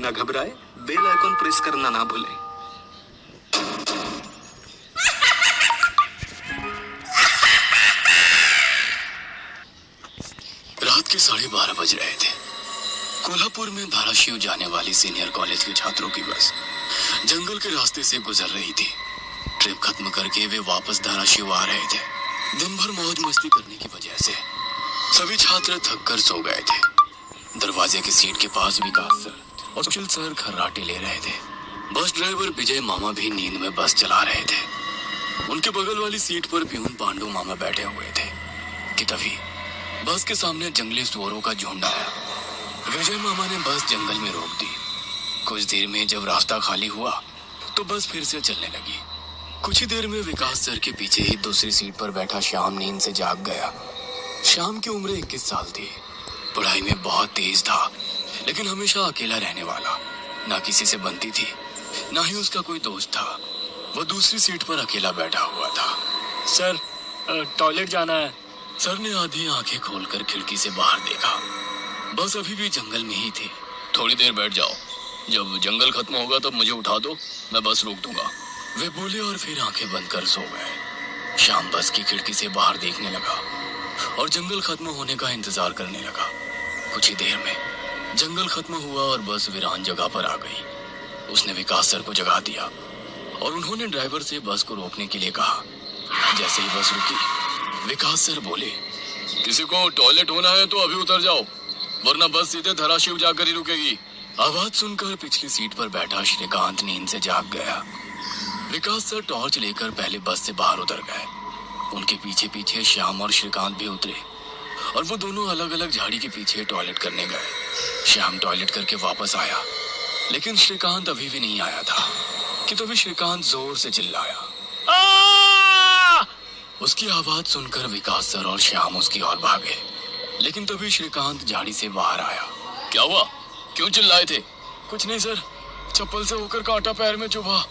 ना घबराए, bell icon press करना ना भूलें। रात के 12:30 बज रहे थे। कोल्हापुर में धाराशिव जाने वाली सीनियर कॉलेज के छात्रों की बस जंगल के रास्ते से गुजर रही थी। ट्रिप खत्म करके वे वापस धाराशिव आ रहे थे। दिन भर मौज मस्ती करने की वजह से सभी छात्र थक कर सो गए थे। दरवाजे की सीट के पास विकास सर और सुशील सर खर्राटे ले रहे थे। बस ड्राइवर विजय मामा भी नींद में बस चला रहे थे। उनके बगल वाली सीट पर प्यून पांडु मामा बैठे हुए थे कि तभी बस के सामने जंगली सुअरों का झुंड आया। विजय मामा ने बस जंगल में रोक दी। कुछ देर में जब रास्ता खाली हुआ तो बस फिर से चलने लगी। कुछ ही देर में विकास सर के पीछे ही दूसरी सीट पर बैठा श्याम नींद से जाग गया। श्याम की उम्र 21 साल थी। पढ़ाई में बहुत तेज था, लेकिन हमेशा अकेला रहने वाला। ना किसी से बनती थी, ना ही उसका कोई दोस्त था। वो दूसरी सीट पर अकेला बैठा हुआ था। सर, टॉयलेट जाना है। सर ने आधी आंखें खोलकर खिड़की से बाहर देखा। बस अभी भी जंगल में ही थी। थोड़ी देर बैठ जाओ, जब जंगल खत्म होगा तब मुझे उठा दो, मैं बस रोक दूंगा। वे बोले और फिर आंखें बंद कर सो गए। शाम बस की खिड़की से बाहर देखने लगा और जंगल खत्म होने का इंतजार करने लगा। कुछ ही देर में जंगल खत्म हुआ और बस वीरान जगह पर आ गई। उसने विकास सर को जगा दिया और उन्होंने ड्राइवर से बस को रोकने के लिए कहा। जैसे ही बस रुकी, विकास सर बोले, किसी को टॉयलेट होना है तो अभी उतर जाओ, वरना बस सीधे धाराशिव जाकर ही रुकेगी। आवाज सुनकर पिछली सीट पर बैठा श्रीकांत नींद से जाग गया। विकास सर टॉर्च लेकर पहले बस से बाहर उतर गए। उनके पीछे पीछे श्याम और श्रीकांत भी उतरे और वो दोनों अलग अलग झाड़ी के पीछे टॉयलेट करने गए। श्याम टॉयलेट करके वापस आया, लेकिन श्रीकांत अभी भी नहीं आया था कि तभी श्रीकांत जोर से चिल्लाया। उसकी आवाज सुनकर विकास सर और श्याम उसकी ओर भागे, लेकिन तभी श्रीकांत झाड़ी से बाहर आया। क्या हुआ, क्यों चिल्लाए थे? कुछ नहीं सर, चप्पल से होकर कांटा पैर में चुभा।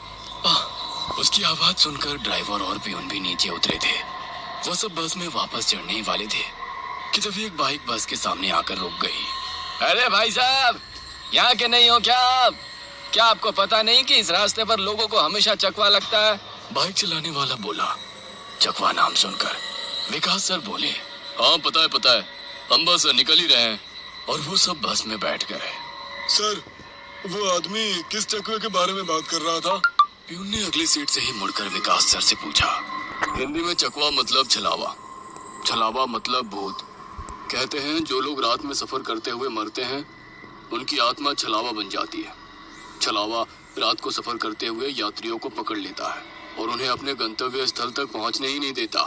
उसकी आवाज सुनकर ड्राइवर और पियून भी नीचे उतरे थे। वो सब बस में वापस चढ़ने ही वाले थे कि तभी एक बाइक बस के सामने आकर रुक गई। अरे भाई साहब, यहाँ के नहीं हो क्या आप? क्या आपको पता नहीं कि इस रास्ते पर लोगों को हमेशा चकवा लगता है? बाइक चलाने वाला बोला। चकवा नाम सुनकर विकास सर बोले, हाँ पता है, हम बस निकल ही रहे हैं। और वो सब बस में बैठ गए। सर, वो आदमी किस चकवे के बारे में बात कर रहा था? प्यून ने अगली सीट से ही मुड़कर विकास सर से पूछा। हिंदी में चकवा मतलब छलावा, छलावा मतलब भूत। कहते हैं जो लोग रात में सफर करते हुए मरते हैं, उनकी आत्मा छलावा बन जाती है। छलावा रात को सफर करते हुए यात्रियों को पकड़ लेता है और उन्हें अपने गंतव्य स्थल तक पहुंचने ही नहीं देता।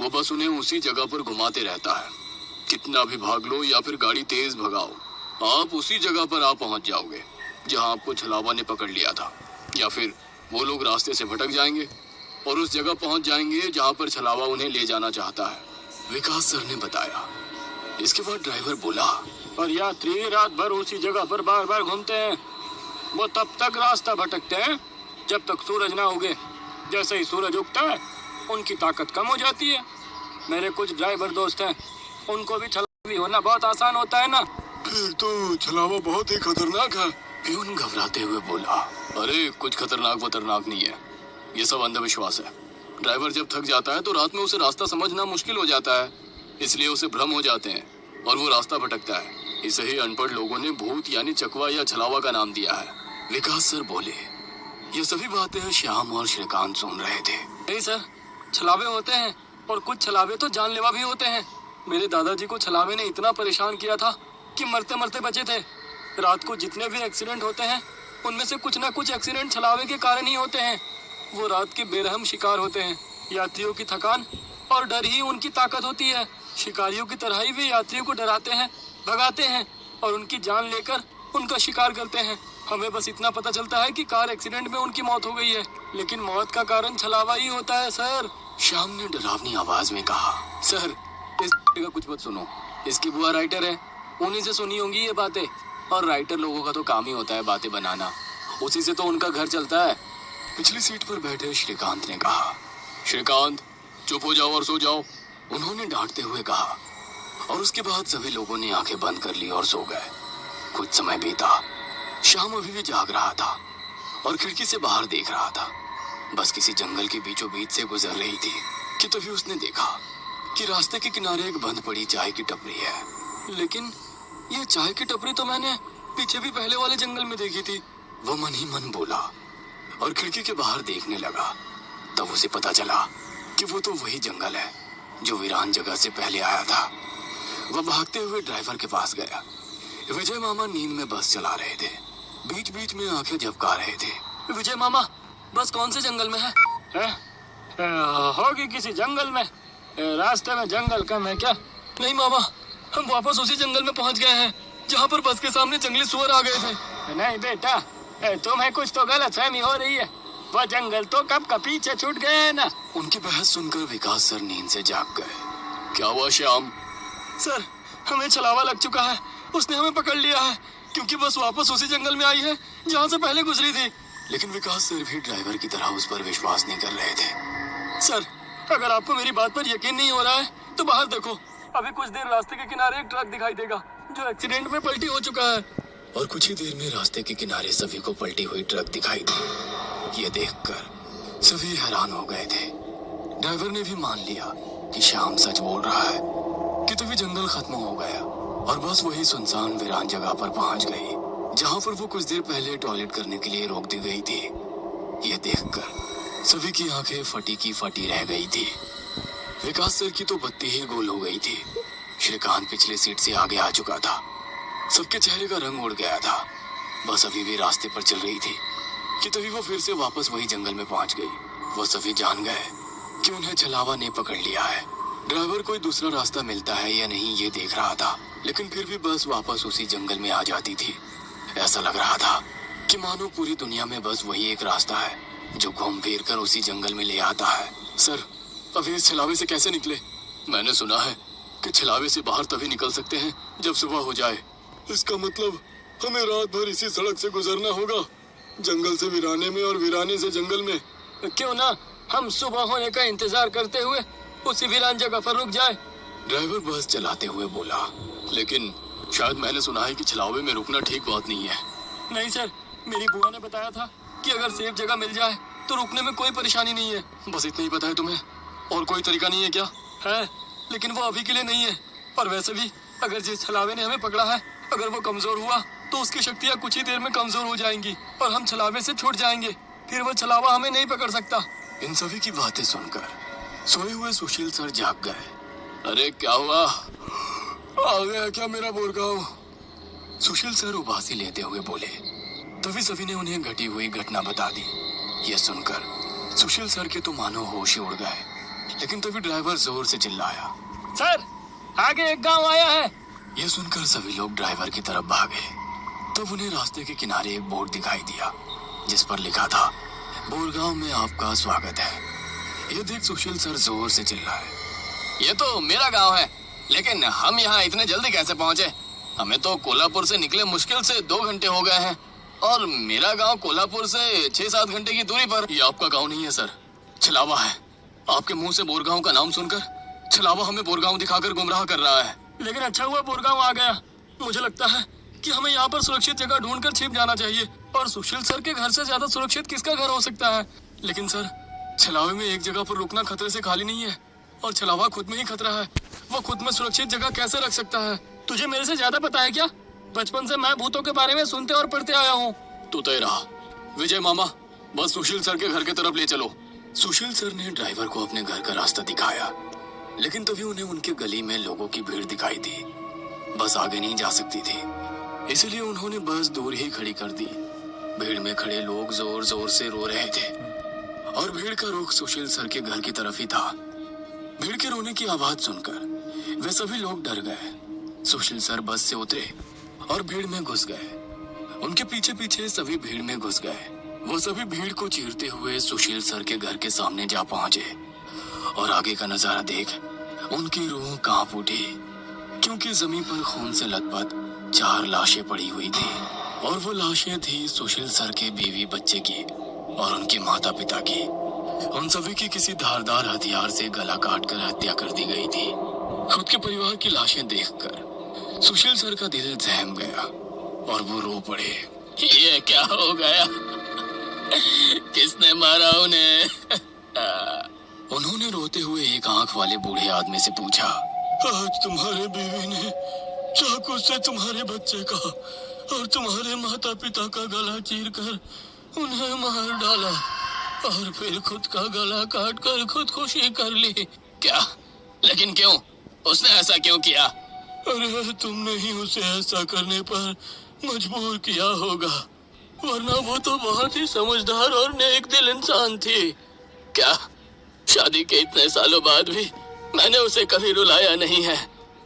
वो बस उन्हें उसी जगह पर घुमाते रहता है। कितना भी भाग लो या फिर गाड़ी तेज भगाओ, आप उसी जगह पर आ पहुंच जाओगे जहां आपको छलावा ने पकड़ लिया था। या फिर वो लोग रास्ते से भटक जाएंगे और उस जगह पहुंच जाएंगे जहां पर छलावा उन्हें ले जाना चाहता है, विकास सर ने बताया। इसके बाद ड्राइवर बोला, और यात्री रात भर उसी जगह पर बार बार घूमते हैं। वो तब तक रास्ता भटकते हैं जब तक सूरज ना उगे। जैसे ही सूरज उगता है, उनकी ताकत कम हो जाती है। मेरे कुछ ड्राइवर दोस्त हैं, उनको भी छलावी होना बहुत आसान होता है ना। फिर तो छलावा बहुत ही खतरनाक है। प्यून घबराते हुए बोला, अरे कुछ खतरनाक नहीं है, ये सब अंधविश्वास है। ड्राइवर जब थक जाता है तो रात में उसे रास्ता समझना मुश्किल हो जाता है, इसलिए उसे भ्रम हो जाते हैं और वो रास्ता भटकता है। इसे ही अनपढ़ लोगों ने भूत यानी चकवा या छलावा का नाम दिया है। विकास सर बोले। ये सभी बातें श्याम और श्रीकांत सुन रहे थे। नहीं सर, छलावे होते हैं और कुछ छलावे तो जानलेवा भी होते हैं। मेरे दादाजी को छलावे ने इतना परेशान किया था कि मरते मरते बचे थे। रात को जितने भी एक्सीडेंट होते हैं, उनमें से कुछ ना कुछ एक्सीडेंट छलावे के कारण ही होते हैं। वो रात के बेरहम शिकार होते हैं। यात्रियों की थकान और डर ही उनकी ताकत होती है। शिकारियों की तरह ही वे यात्रियों को डराते हैं, भगाते हैं और उनकी जान लेकर उनका शिकार करते हैं। हमें बस इतना पता चलता है कि कार एक्सीडेंट में उनकी मौत हो गई है, लेकिन मौत का कारण छलावा ही होता है सर। श्याम ने डरावनी आवाज में कहा। सर, इस का कुछ मत सुनो, इसकी बुआ राइटर है, उन्हीं से सुनी होंगी ये बातें। और राइटर लोगों का तो काम ही होता है बातें बनाना, उसी से तो उनका घर चलता है। पिछली सीट पर बैठे श्रीकांत ने कहा। श्रीकांत, चुप हो जाओ और सो जाओ, उन्होंने डांटते हुए कहा। और उसके बाद सभी लोगों ने आंखें बंद कर ली और सो गए। कुछ समय बीता। श्याम अभी भी जाग रहा था और खिड़की से बाहर देख रहा था। बस किसी जंगल के बीचों बीच से गुजर रही थी कि तभी उसने देखा कि रास्ते के किनारे एक बंद पड़ी चाय की टपरी है। लेकिन ये चाय की टपरी तो मैंने पीछे भी पहले वाले जंगल में देखी थी। वो मन ही मन बोला और खिड़की के बाहर देखने लगा। तब उसे पता चला कि वो तो वही जंगल है जो वीरान जगह से पहले आया था। वह भागते हुए ड्राइवर के पास गया। विजय मामा नींद में बस चला रहे थे, बीच बीच में आंखें झपका रहे थे। विजय मामा, बस कौन से जंगल में है? होगी किसी जंगल में। रास्ते में जंगल कम है क्या? नहीं मामा, हम वापस उसी जंगल में पहुंच गए हैं जहाँ पर बस के सामने जंगली सुअर आ गए थे। नहीं बेटा, तुम्हें कुछ तो गलतफहमी हो रही है। वो जंगल तो कब का पीछे छूट गए हैं ना। उनकी बहस सुनकर विकास सर नींद से जाग गए। क्या हुआ श्याम? सर, हमें छलावा लग चुका है। उसने हमें पकड़ लिया है क्योंकि बस वापस उसी जंगल में आई है जहाँ से पहले गुजरी थी। लेकिन विकास सर भी ड्राइवर की तरह उस पर विश्वास नहीं कर रहे थे। सर, अगर आपको मेरी बात पर यकीन नहीं हो रहा है तो बाहर देखो। अभी कुछ देर रास्ते के किनारे एक ट्रक दिखाई देगा जो एक्सीडेंट में पलटी हो चुका है। और कुछ ही देर में रास्ते के किनारे सभी को पलटी हुई ट्रक दिखाई दी। ये देखकर सभी हैरान हो गए थे। ड्राइवर ने भी मान लिया कि श्याम सच बोल रहा है कि तभी जंगल खत्म हो गया और बस वही सुनसान वीरान जगह पर पहुंच गई जहां पर वो कुछ देर पहले टॉयलेट करने के लिए रोक दी गई थी। ये देखकर सभी की आंखें फटी की फटी रह गई थी। विकास सर की तो बत्ती ही गोल हो गई थी। श्रीकांत पिछले सीट से आगे आ चुका था। सबके चेहरे का रंग उड़ गया था। बस अभी भी रास्ते पर चल रही थी कि तभी वो फिर से वापस वही जंगल में पहुंच गई। वो सभी जान गए कि उन्हें छलावा ने पकड़ लिया है। ड्राइवर कोई दूसरा रास्ता मिलता है या नहीं ये देख रहा था, लेकिन फिर भी बस वापस उसी जंगल में आ जाती थी। ऐसा लग रहा था कि मानो पूरी दुनिया में बस वही एक रास्ता है जो घूम फिर कर उसी जंगल में ले आता है। सर, अभी इस छलावे से कैसे निकले? मैंने सुना है कि छलावे से बाहर तभी निकल सकते हैं जब सुबह हो जाए। इसका मतलब हमें रात भर इसी सड़क से गुजरना होगा, जंगल से वीराने में और वीराने से जंगल में। क्यों ना हम सुबह होने का इंतजार करते हुए उसी वीरान जगह पर रुक जाए। ड्राइवर बस चलाते हुए बोला। लेकिन शायद मैंने सुना है कि छलावे में रुकना ठीक बात नहीं है। नहीं सर, मेरी बुआ ने बताया था कि अगर सेफ जगह मिल जाए तो रुकने में कोई परेशानी नहीं है। बस इतना ही पता है तुम्हें? और कोई तरीका नहीं है क्या? है, लेकिन वो अभी के लिए नहीं है। और वैसे भी अगर जिस छलावे ने हमें पकड़ा है, अगर वो कमजोर हुआ तो उसकी शक्तियाँ कुछ ही देर में कमजोर हो जाएंगी और हम छलावे से छूट जाएंगे। फिर वो छलावा हमें नहीं पकड़ सकता। इन सभी की बातें सुनकर सोए हुए सुशील सर जाग गए। अरे क्या हुआ? आ गया क्या मेरा बोरगांव? सुशील सर उबासी लेते हुए बोले। तभी सभी ने उन्हें घटी हुई घटना बता दी। यह सुनकर सुशील सर के तो मानो होश ही उड़ गए। लेकिन तभी ड्राइवर जोर से चिल्लाया, सर, आगे एक गांव आया है। यह सुनकर सभी लोग ड्राइवर की तरफ भागे। तब उन्हें रास्ते के किनारे एक बोर्ड दिखाई दिया जिस पर लिखा था, बोरगांव में आपका स्वागत है। यह देख सुशील सर जोर से चिल्लाए, ये तो मेरा गांव है, लेकिन हम यहाँ इतने जल्दी कैसे पहुँचे? हमें तो कोल्हापुर से निकले मुश्किल से 2 घंटे हो गए हैं और मेरा गांव कोल्हापुर से 6-7 घंटे की दूरी पर। ये आपका गांव नहीं है सर, छलावा है। आपके मुंह से बोरगांव का नाम सुनकर छलावा हमें बोरगांव दिखाकर गुमराह कर रहा है। लेकिन अच्छा हुआ बोरगांव आ गया। मुझे लगता है कि हमें यहाँ पर सुरक्षित जगह ढूंढकर छिप जाना चाहिए। और सुशील सर के घर से ज्यादा सुरक्षित किसका घर हो सकता है? लेकिन सर, छलावे में एक जगह पर रुकना खतरे से खाली नहीं है और छलावा खुद में ही खतरा है। वो खुद में सुरक्षित जगह कैसे रख सकता है? तुझे मेरे से ज्यादा पता है क्या? बचपन से मैं भूतों के बारे में सुनते और पढ़ते आया हूँ। तो तय रहा। विजय मामा, बस सुशील सर के घर की तरफ ले चलो। सुशील सर ने ड्राइवर को अपने घर का रास्ता दिखाया, लेकिन तभी उन्हें उनके गली में लोगों की भीड़ दिखाई दी। बस आगे नहीं जा सकती थी, इसलिए उन्होंने बस दूर ही खड़ी कर दी। भीड़ में खड़े लोग जोर जोर से रो रहे थे और भीड़ का रुख सुशील सर के घर की तरफ ही था। भीड़ के रोने की आवाज सुनकर वे सभी लोग डर गए। सुशील सर बस से उतरे और भीड़ में घुस गए। उनके पीछे पीछे सभी भीड़ में घुस गए। वो सभी भीड़ को चीरते हुए सुशील सर के घर के सामने जा पहुंचे और आगे का नजारा देख उनकी रूह कांप उठी, क्योंकि जमीन पर खून से लथपथ 4 लाशें पड़ी हुई थी और वो लाशें थी सुशील सर के बीवी बच्चे की और उनके माता पिता की। उन सभी की किसी धारदार हथियार से गला काटकर हत्या कर दी गई थी। खुद के परिवार की लाशें देखकर सुशील सर का दिल सहम गया और वो रो पड़े। ये क्या हो गया? किसने मारा उन्हें? उन्होंने रोते हुए एक आंख वाले बूढ़े आदमी से पूछा। आज तुम्हारे बीवी ने चाकू से तुम्हारे बच्चे का और तुम्हारे माता पिता का गला चीरकर उन्हें मार डाला और फिर खुद का गला काट कर खुदकुशी कर ली। क्या? लेकिन क्यों? उसने ऐसा क्यों किया? अरे तुमने ही उसे ऐसा करने पर मजबूर किया होगा, वरना वो तो बहुत ही समझदार और नेक दिल इंसान थी। क्या? शादी के इतने सालों बाद भी मैंने उसे कभी रुलाया नहीं है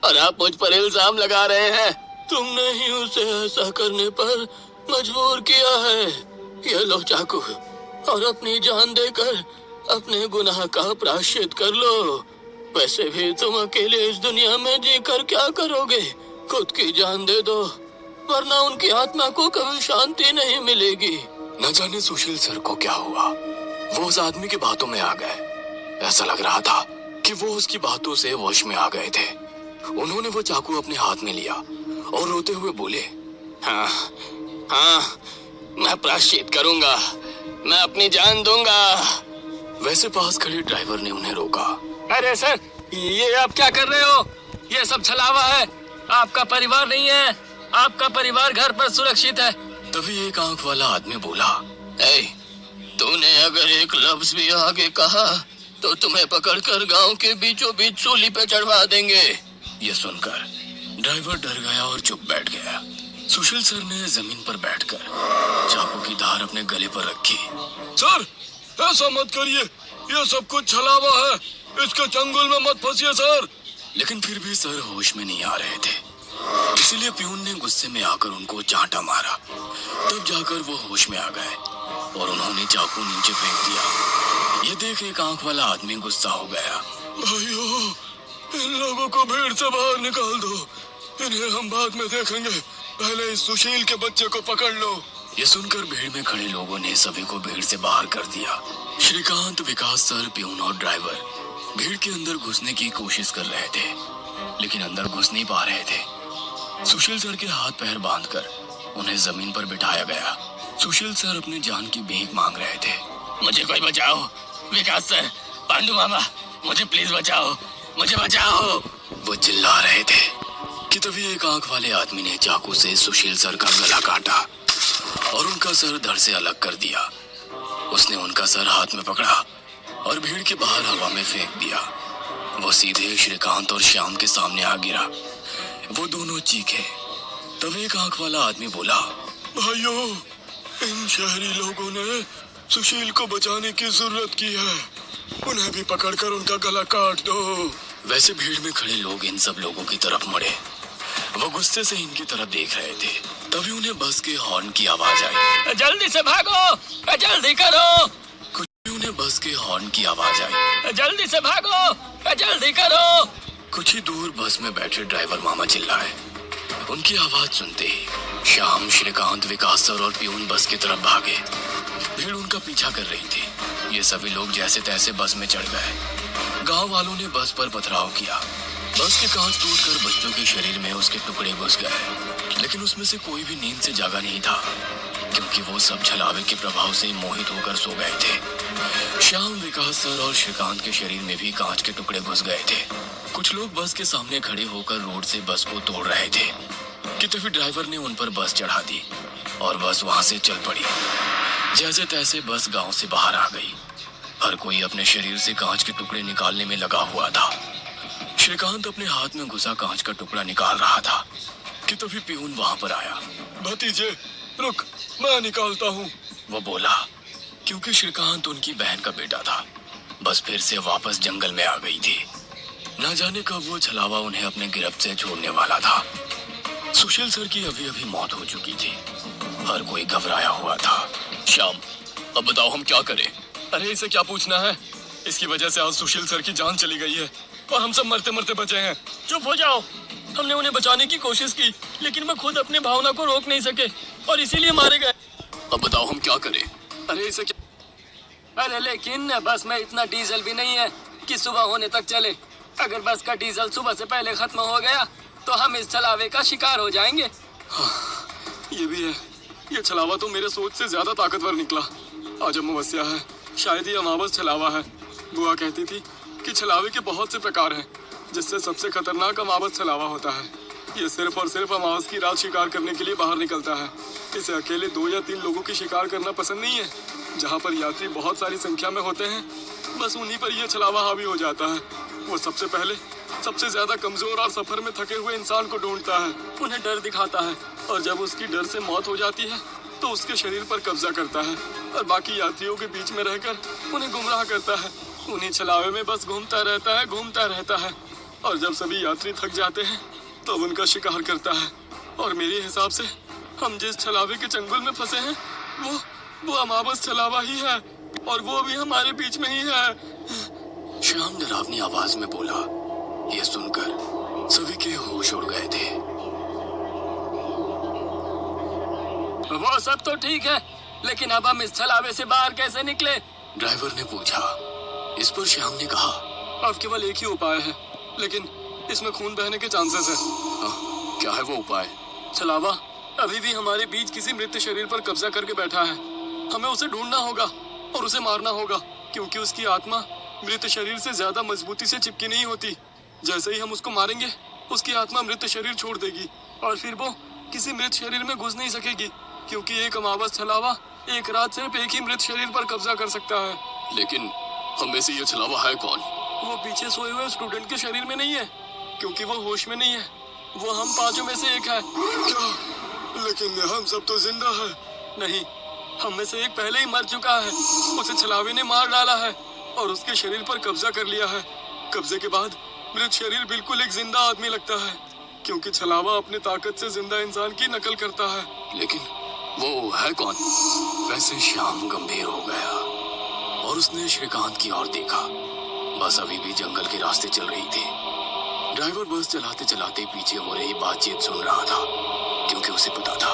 और आप मुझ पर इल्जाम लगा रहे हैं? तुमने ही उसे ऐसा करने पर मजबूर किया है। ये लो चाकू और अपनी जान देकर अपने गुनाह का प्रायश्चित कर लो। वैसे भी तुम अकेले इस दुनिया में जीकर क्या करोगे? खुद की जान दे दो, वरना उनकी आत्मा को कभी शांति नहीं मिलेगी। न जाने सुशील सर को क्या हुआ, वो उस आदमी की बातों में आ गए। ऐसा लग रहा था कि वो उसकी बातों से वश में आ गए थे। उन्होंने वो चाकू अपने हाथ में लिया और रोते हुए बोले, हाँ हाँ, मैं प्रायश्चित करूंगा, मैं अपनी जान दूंगा। वैसे पास खड़े ड्राइवर ने उन्हें रोका। अरे सर, ये आप क्या कर रहे हो? ये सब छलावा है, आपका परिवार नहीं है। आपका परिवार घर पर सुरक्षित है। तभी एक आंख वाला आदमी बोला, ए, तूने अगर एक लफ्ज भी आगे कहा तो तुम्हें पकड़कर गांव के बीचों बीच सूली पे चढ़वा देंगे। ये सुनकर ड्राइवर डर गया और चुप बैठ गया। सुशील सर ने जमीन पर बैठकर चाकू की धार अपने गले पर रखी। सर, ऐसा मत करिए, ये सब कुछ छलावा है, इसके चंगुल में मत फंसिए सर। लेकिन फिर भी सर होश में नहीं आ रहे थे, इसलिए प्यून ने गुस्से में आकर उनको चांटा मारा। तब जाकर वो होश में आ गए और उन्होंने चाकू नीचे फेंक दिया। ये देख एक आंख वाला आदमी गुस्सा हो गया। भाइयों, इन लोगों को भीड़ से बाहर निकाल दो, इन्हें हम बाद में देखेंगे, पहले इस सुशील के बच्चे को पकड़ लो। ये सुनकर भीड़ में खड़े लोगों ने सभी को भीड़ से बाहर कर दिया। श्रीकांत, विकास सर, प्यून और ड्राइवर भीड़ के अंदर घुसने की कोशिश कर रहे थे, लेकिन अंदर घुस नहीं पा रहे थे। सुशील सर के हाथ पैर बांधकर उन्हें जमीन पर बिठाया गया। सुशील सर अपनी जान की भीख मांग रहे थे। मुझे कोई बचाओ, विकास सर, पांडु मामा, मुझे प्लीज बचाओ, मुझे बचाओ, वो चिल्ला रहे थे कि तभी एक आंख वाले आदमी ने चाकू से सुशील सर का गला काटा और उनका सर धड़ से अलग कर दिया। उसने उनका सर हाथ में पकड़ा और भीड़ के बाहर हवा में फेंक दिया। वो सीधे श्रीकांत और श्याम के सामने आ गिरा। वो दोनों चीखे। तब एक आंख वाला आदमी बोला, भाइयों, इन शहरी लोगों ने सुशील को बचाने की जरूरत की है, उन्हें भी पकड़कर उनका गला काट दो। वैसे भीड़ में खड़े लोग इन सब लोगों की तरफ मुड़े। वो गुस्से से इनकी तरफ देख रहे थे। तभी उन्हें बस के हॉर्न की आवाज आई। जल्दी से भागो, जल्दी करो। कुछ ही उन्हें बस के हॉर्न की आवाज आई। जल्दी से भागो, जल्दी करो। कुछ ही दूर बस में बैठे ड्राइवर मामा चिल्लाए। उनकी आवाज सुनते ही श्याम, श्रीकांत, विकास सर और प्यून बस की तरफ भागे। भीड़ उनका पीछा कर रही थी। ये सभी लोग जैसे तैसे बस में चढ़ गए। गांव वालों ने बस पर पथराव किया। बस के कांच टूटकर बच्चों के शरीर में उसके टुकड़े घुस गए, लेकिन उसमें से कोई भी नींद से जागा नहीं था, क्योंकि वो सब छलावे के प्रभाव से मोहित होकर सो गए थे। श्याम, विकास सर और श्रीकांत के शरीर में भी कांच के टुकड़े घुस गए थे। कुछ लोग बस के सामने खड़े होकर रोड से बस को तोड़ रहे थे कि तभी ड्राइवर ने उन पर बस चढ़ा दी और बस वहां से चल पड़ी। जैसे तैसे बस गांव से बाहर आ गई। हर कोई अपने शरीर से कांच के टुकड़े निकालने में लगा हुआ था। श्रीकांत अपने हाथ में घुसा कांच का टुकड़ा निकाल रहा था कि तभी प्यून वहां पर आया। भतीजे, रुक, मैं निकालता हूँ, वो बोला, क्योंकि श्रीकांत उनकी बहन का बेटा था। बस फिर से वापस जंगल में आ गई थी। न जाने कब वो छलावा उन्हें अपने गिरफ्त से छोड़ने वाला था। सुशील सर की अभी अभी मौत हो चुकी थी। हर कोई घबराया हुआ था। श्याम, अब बताओ हम क्या करें? अरे इसे क्या पूछना है? इसकी वजह से आज सुशील सर की जान चली गई है और हम सब मरते मरते बचे हैं। चुप हो जाओ। हमने उन्हें बचाने की कोशिश की, लेकिन मैं खुद अपने भावना को रोक नहीं सके और इसीलिए मारे गए। अब बताओ हम क्या करें? अरे इसे क्या? अरे लेकिन बस में इतना डीजल भी नहीं है कि सुबह होने तक चले। अगर बस का डीजल सुबह से पहले खत्म हो गया तो हम इस छलावे का शिकार हो जाएंगे। ये भी है, ये छलावा तो मेरे सोच से ज्यादा ताकतवर निकला। आज अमावस्या है, शायद ये अमावस छलावा है। बुआ कहती थी कि छलावे के बहुत से प्रकार हैं, जिससे सबसे खतरनाक अमावस छलावा होता है। ये सिर्फ और सिर्फ अमावस की रात शिकार करने के लिए बाहर निकलता है। इसे अकेले 2 या 3 लोगों की शिकार करना पसंद नहीं है। जहाँ पर यात्री बहुत सारी संख्या में होते हैं, बस उन्हीं पर यह छलावा हावी हो जाता है। वो सबसे पहले सबसे ज्यादा कमजोर और सफर में थके हुए इंसान को ढूंढता है, उन्हें डर दिखाता है, और जब उसकी डर से मौत हो जाती है तो उसके शरीर पर कब्जा करता है और बाकी यात्रियों के बीच में रहकर उन्हें गुमराह करता है। उन्हीं छलावे में बस घूमता रहता है और जब सभी यात्री थक जाते हैं तो उनका शिकार करता है। और मेरे हिसाब से हम जिस छलावे के चंगुल में फंसे हैं वो अमावस छलावा ही है, और वो भी हमारे बीच में ही है। श्याम डरावनी आवाज में बोला। यह सुनकर सभी के होश उड़ गए थे। वो सब तो ठीक है, लेकिन अब हम इस छलावे से बाहर कैसे निकले? ड्राइवर ने पूछा। इस पर श्याम ने कहा, अब केवल एक ही उपाय है, लेकिन इसमें खून बहने के चांसेस है। क्या है वो उपाय? छलावा अभी भी हमारे बीच किसी मृत शरीर पर कब्जा करके बैठा है। हमें उसे ढूंढना होगा और उसे मारना होगा, क्योंकि उसकी आत्मा मृत शरीर से ज्यादा मजबूती से चिपकी नहीं होती। जैसे ही हम उसको मारेंगे, उसकी आत्मा मृत शरीर छोड़ देगी और फिर वो किसी मृत शरीर में घुस नहीं सकेगी, क्योंकि एक अमावस छलावा एक रात सिर्फ एक ही मृत शरीर पर कब्जा कर सकता है। लेकिन हम में से ये छलावा है कौन? वो पीछे सोए हुए स्टूडेंट के शरीर में नहीं है, क्योंकि वो होश में नहीं है। वो हम 5 में से एक है। क्या? लेकिन हम सब तो जिंदा है। नहीं, हम में से एक पहले ही मर चुका है। उसे छलावे ने मार डाला है और उसके शरीर पर कब्जा कर लिया है। कब्जे के बाद मृत शरीर बिल्कुल एक जिंदा आदमी लगता है, क्योंकि छलावा अपनी ताकत से जिंदा इंसान की नकल करता है। लेकिन वो है कौन? वैसे श्याम गंभीर हो गया और उसने श्रीकांत की ओर देखा। बस अभी भी जंगल के रास्ते चल रही थी। ड्राइवर बस चलाते चलाते पीछे हो रही बातचीत सुन रहा था, क्योंकि उसे पता था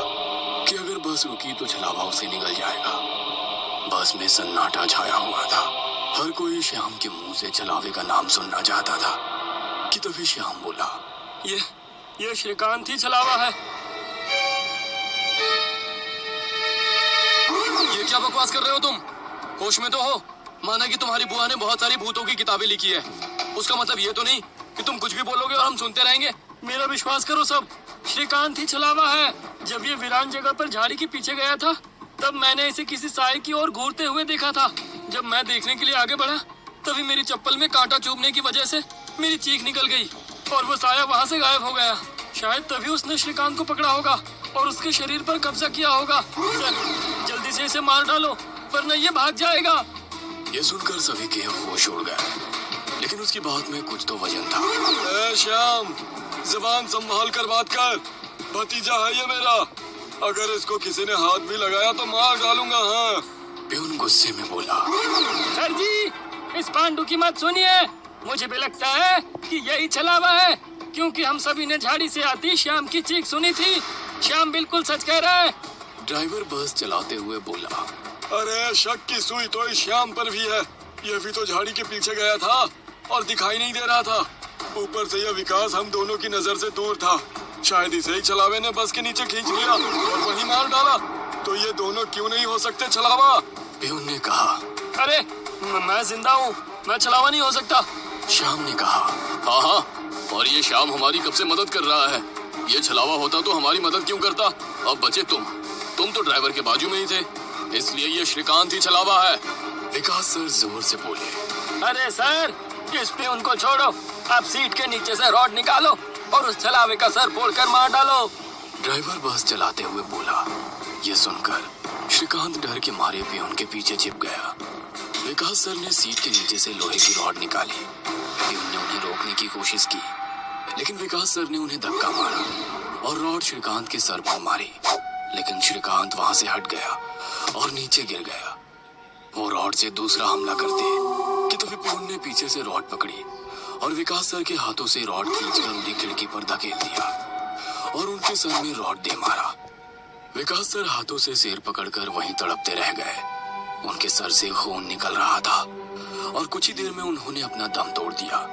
कि अगर बस रुकी तो छलावा उसे निगल जाएगा। बस में सन्नाटा छाया हुआ था। हर कोई श्याम के मुंह से छलावे का नाम सुनना चाहता था कि तभी श्याम बोला, ये श्रीकांत ही छलावा है। ये क्या बकवास कर रहे हो तुम? होश में तो हो? माना कि तुम्हारी बुआ ने बहुत सारी भूतों की किताबें लिखी है, उसका मतलब ये तो नहीं कि तुम कुछ भी बोलोगे और हम सुनते रहेंगे। मेरा विश्वास करो सब, श्रीकांत ही छलावा है। जब ये वीरान जगह पर झाड़ी के पीछे गया था, तब मैंने इसे किसी साए की ओर घूरते हुए देखा था। जब मैं देखने के लिए आगे बढ़ा, तभी मेरी चप्पल में कांटा चुभने की वजह से मेरी चीख निकल गई और वो साया वहाँ से गायब हो गया। शायद तभी उसने श्रीकांत को पकड़ा होगा और उसके शरीर पर कब्जा किया होगा। सर, जल्दी से इसे मार डालो, वरना ये भाग जाएगा। ये सुनकर सभी के होश उड़ गए, लेकिन उसकी बात में कुछ तो वजन था। ए श्याम, जुबान संभाल कर बात कर। भतीजा है ये मेरा, अगर इसको किसी ने हाथ भी लगाया तो मार डालूंगा। हाँ। प्यून गुस्से में बोला। सर जी, इस पांडु की मत सुनिए। मुझे भी लगता है कि यही छलावा है, क्योंकि हम सभी ने झाड़ी से आती श्याम की चीख सुनी थी। श्याम बिल्कुल सच कह रहा है। ड्राइवर बस चलाते हुए बोला। अरे शक की सुई तो इस श्याम पर भी है। यह भी तो झाड़ी के पीछे गया था और दिखाई नहीं दे रहा था। ऊपर से यह विकास हम दोनों की नजर से दूर था। शायद इसे ही छलावे ने बस के नीचे खींच लिया और वहीं मार डाला। तो ये दोनों क्यों नहीं हो सकते छलावा? प्यून ने कहा। अरे मैं जिंदा हूँ, मैं छलावा नहीं हो सकता। श्याम ने कहा। हाँ, और ये श्याम हमारी कब से मदद कर रहा है। ये छलावा होता तो हमारी मदद क्यों करता? अब बचे तुम तो ड्राइवर के बाजू में ही थे, इसलिए ये श्रीकांत ही छलावा है। विकास सर जोर से बोले। अरे सर, इस पे उनको छोड़ो। आप सीट के नीचे से रॉड निकालो और उस छलावे का सर फोड़कर मार डालो। ड्राइवर बस चलाते हुए बोला। ये सुनकर श्रीकांत डर के मारे प्यून के पीछे छिप गया। विकास सर ने सीट के नीचे से लोहे की रॉड निकाली। प्यून ने उन्हें रोकने की कोशिश की, लेकिन विकास सर ने उन्हें धक्का मारा और रॉड श्रीकांत के सर पर मारी। लेकिन श्रीकांत वहां से हट गया और नीचे गिर गया। वो रॉड से दूसरा हमला करते कि तभी प्यून ने पीछे से रॉड पकड़ी और विकास सर के हाथों से रॉड खींचकर उन्हें खिड़की पर धकेल दिया और उनके सर में रॉड दे मारा। विकास सर हाथों से सिर पकड़कर वहीं तड़पते रह गए। उनके सर से खून निकल रहा था और कुछ ही देर में उन्होंने अपना दम तोड़ दिया।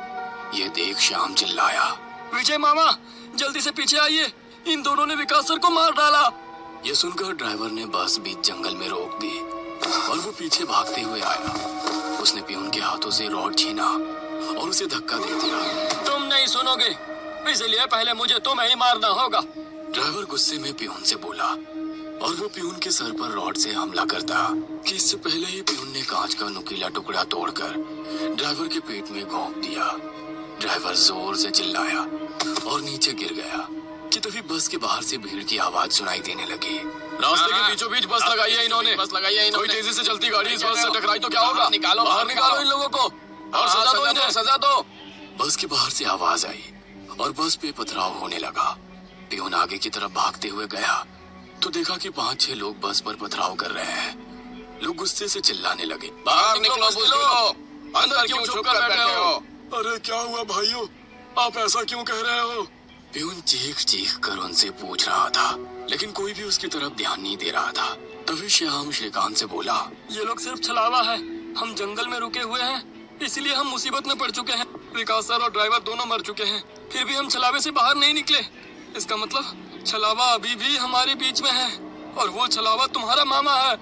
ये देख श्याम चिल्लाया। विजय मामा, जल्दी से पीछे आइए। इन दोनों ने विकास सर को मार डाला। ये सुनकर ड्राइवर ने बस बीच जंगल में रोक दी और वो पीछे भागते हुए आया। उसने पियून के हाथों से रॉड छीना और उसे धक्का दे दिया। तुम नहीं सुनोगे, इसलिए पहले मुझे तुम्हें ही मारना होगा। ड्राइवर गुस्से में पियून से बोला और वो पियून के सर पर रॉड से हमला करता कि इससे पहले ही पियून ने कांच का नुकीला टुकड़ा तोड़कर ड्राइवर के पेट में घोंप दिया। ड्राइवर जोर से चिल्लाया और नीचे गिर गया कि तभी बस के बाहर से भीड़ की आवाज सुनाई देने लगी। रास्ते के बीचों बीच बस लगाई है इन्होंने। कोई तेजी से चलती गाड़ी इस बस से टकराई तो क्या होगा? निकालो, बाहर निकालो इन लोगों को और सजा दो इन्हें, सजा दो। बस के बाहर से आवाज आई और बस पे पथराव होने लगा। पियून आगे की तरफ भागते हुए गया तो देखा कि 5-6 लोग बस पर पथराव कर रहे हैं। लोग गुस्से से चिल्लाने लगे, बाहर निकलो बुज़दिलों, अंदर क्यों छुप कर बैठे हो? अरे क्या हुआ भाइयों, आप ऐसा क्यों कह रहे हो? पियून चीख चीख कर उनसे पूछ रहा था, लेकिन कोई भी उसकी तरफ ध्यान नहीं दे रहा था। तभी श्याम श्रीकांत से बोला, ये लोग सिर्फ छलावा है। हम जंगल में रुके हुए हैं, इसलिए हम मुसीबत में पड़ चुके हैं। विकास सर और ड्राइवर दोनों मर चुके हैं, फिर भी हम छलावे से बाहर नहीं निकले। इसका मतलब छलावा अभी भी हमारे बीच में है और वो छलावा तुम्हारा मामा है।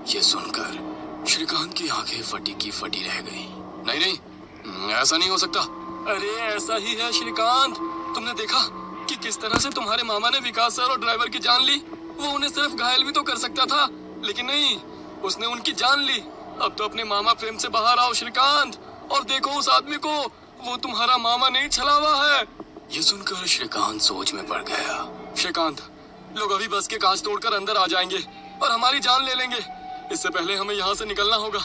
ये सुनकर श्रीकांत की आंखें फटी की फटी रह गई। नहीं नहीं, ऐसा नहीं हो सकता। अरे ऐसा ही है श्रीकांत। तुमने देखा कि किस तरह से तुम्हारे मामा ने विकास सर और ड्राइवर की जान ली। वो उन्हें सिर्फ घायल भी तो कर सकता था, लेकिन नहीं, उसने उनकी जान ली। अब तो अपने मामा फ्रेम से बाहर आओ श्रीकांत और देखो उस आदमी को, वो तुम्हारा मामा नहीं छलावा है। ये सुनकर श्रीकांत सोच में पड़ गया। श्रीकांत, लोग अभी बस के कांच तोड़कर अंदर आ जाएंगे और हमारी जान ले लेंगे। इससे पहले हमें यहाँ से निकलना होगा।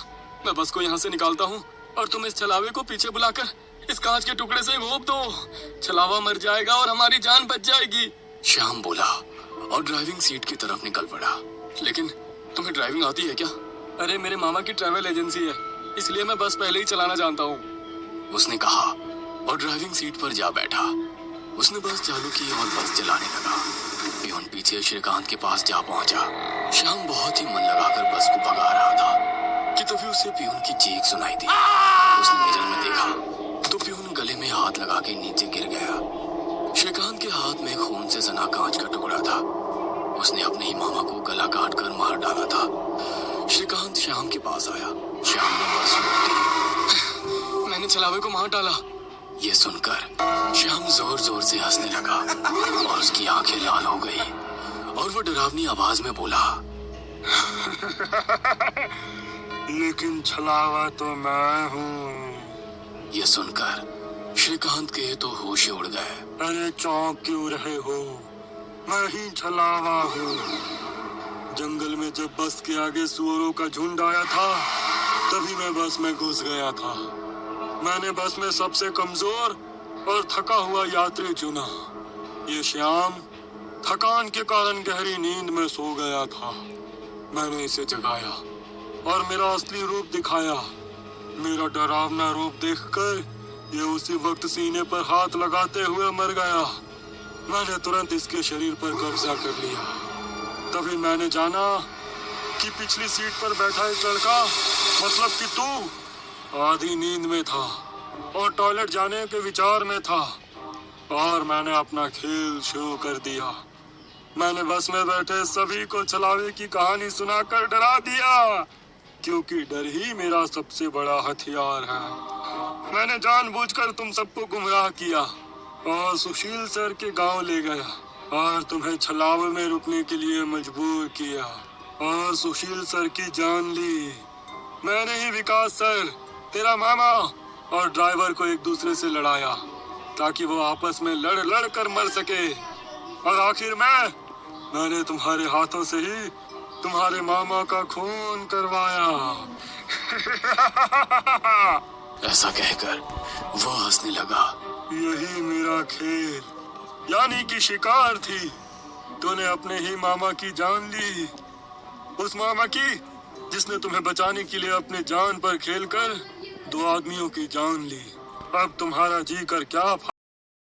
मैं बस को यहाँ से निकालता हूँ और तुम इस छलावे को पीछे बुलाकर इस कांच के टुकड़े से घोंप दो। छलावा मर जाएगा और हमारी जान बच जाएगी। श्याम बोला और ड्राइविंग सीट की तरफ निकल पड़ा। लेकिन तुम्हें ड्राइविंग आती है क्या? अरे मेरे मामा की ट्रैवल एजेंसी है, इसलिए मैं बस पहले ही चलाना जानता हूँ, उसने कहा और ड्राइविंग सीट पर जा बैठा। उसने बस चालू की और बस चलाने लगा। पियून पीछे श्रीकांत के पास जा पहुंचा। श्याम बहुत ही मन लगाकर बस को भगा रहा था कि तभी उसे पियून की चीख सुनाई दी। उसने मिरर में देखा तो पियून गले में हाथ लगा के नीचे गिर गया। श्रीकांत के हाथ में खून से सना कांच का टुकड़ा था। उसने अपने ही मामा को गला काट कर मार डाला था। श्रीकांत श्याम के पास आया। श्याम ने बस रोक दी। मैंने छलावे को मार डाला। ये सुनकर श्याम जोर जोर से हंसने लगा और उसकी आंखें लाल हो गई और वो डरावनी आवाज में बोला, लेकिन छलावा तो मैं हूँ। ये सुनकर श्रीकांत के तो होश उड़ गए। अरे चौंक क्यों रहे हो? मैं ही छलावा हूँ। जंगल में जब बस के आगे सुअरों का झुंड आया था, तभी मैं बस में घुस गया था। मैंने बस में सबसे कमजोर और थका हुआ यात्री चुना। ये श्याम थकान के कारण गहरी नींद में सो गया था। मैंने इसे जगाया और मेरा असली रूप दिखाया। मेरा डरावना रूप देखकर ये उसी वक्त सीने पर हाथ लगाते हुए मर गया। मैंने तुरंत इसके शरीर पर कब्जा कर लिया। तभी मैंने जाना कि पिछली सीट पर बैठा एक लड़का, मतलब कि तू, आधी नींद में था और टॉयलेट जाने के विचार में था और मैंने अपना खेल शुरू कर दिया। मैंने बस में बैठे सभी को छलावे की कहानी सुनाकर डरा दिया, क्योंकि डर ही मेरा सबसे बड़ा हथियार है। मैंने जानबूझकर तुम सबको गुमराह किया और सुशील सर के गांव ले गया और तुम्हें छलावे में रुकने के लिए मजबूर किया और सुशील सर की जान ली। मैंने ही विकास सर, तेरा मामा और ड्राइवर को एक दूसरे से लड़ाया ताकि वो आपस में लड़ लड़ कर मर सके। और आखिर मैंने तुम्हारे हाथों से ही तुम्हारे मामा का खून करवाया। ऐसा कहकर वो हंसने लगा। यही मेरा खेल, यानी कि शिकार थी। तूने अपने ही मामा की जान ली, उस मामा की जिसने तुम्हें बचाने के लिए अपने जान पर खेलकर 2 आदमियों की जान ली। अब तुम्हारा जी कर क्या